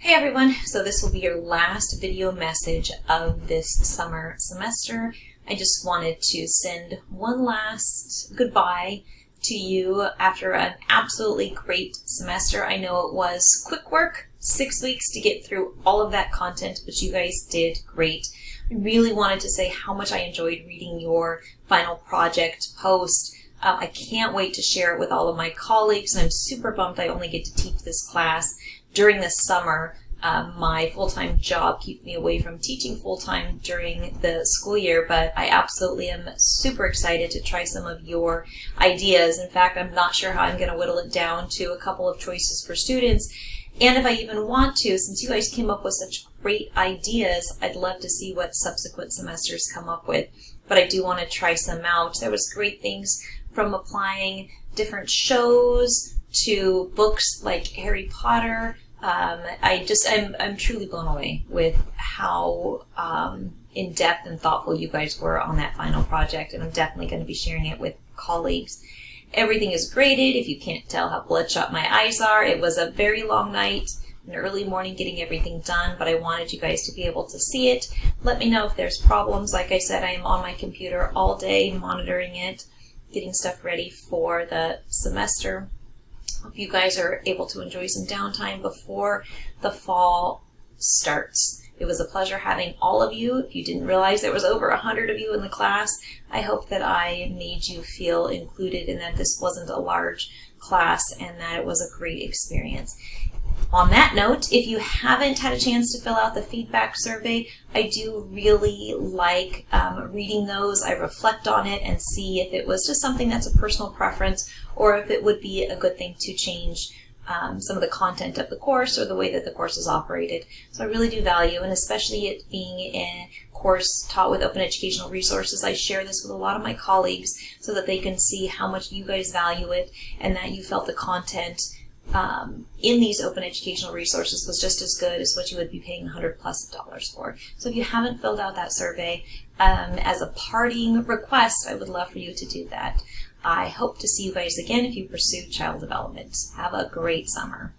Hey everyone, so this will be your last video message of this summer semester. I just wanted to send one last goodbye to you after an absolutely great semester. I know it was quick work, 6 weeks to get through all of that content, but you guys did great. I really wanted to say how much I enjoyed reading your final project post. I can't wait to share it with all of my colleagues, and I'm super bummed I only get to teach this class during the summer. My full-time job keeps me away from teaching full-time during the school year, but I absolutely am super excited to try some of your ideas. In fact, I'm not sure how I'm going to whittle it down to a couple of choices for students. And if I even want to, since you guys came up with such great ideas, I'd love to see what subsequent semesters come up with. But I do want to try some out. There was great things from applying different shows to books like Harry Potter. I'm truly blown away with how in-depth and thoughtful you guys were on that final project, and I'm definitely going to be sharing it with colleagues. Everything is graded. If you can't tell how bloodshot my eyes are, it was a very long night, an early morning getting everything done, but I wanted you guys to be able to see it. Let me know if there's problems. Like I said, I am on my computer all day monitoring it, getting stuff ready for the semester. Hope you guys are able to enjoy some downtime before the fall starts. It was a pleasure having all of you. If you didn't realize there was over 100 of you in the class, I hope that I made you feel included and that this wasn't a large class and that it was a great experience. On that note, if you haven't had a chance to fill out the feedback survey, I do really like reading those. I reflect on it and see if it was just something that's a personal preference or if it would be a good thing to change some of the content of the course or the way that the course is operated. So I really do value, and especially it being a course taught with open educational resources, I share this with a lot of my colleagues so that they can see how much you guys value it and that you felt the content in these open educational resources was just as good as what you would be paying $100+ for. So if you haven't filled out that survey, as a parting request, I would love for you to do that. I hope to see you guys again if you pursue child development. Have a great summer.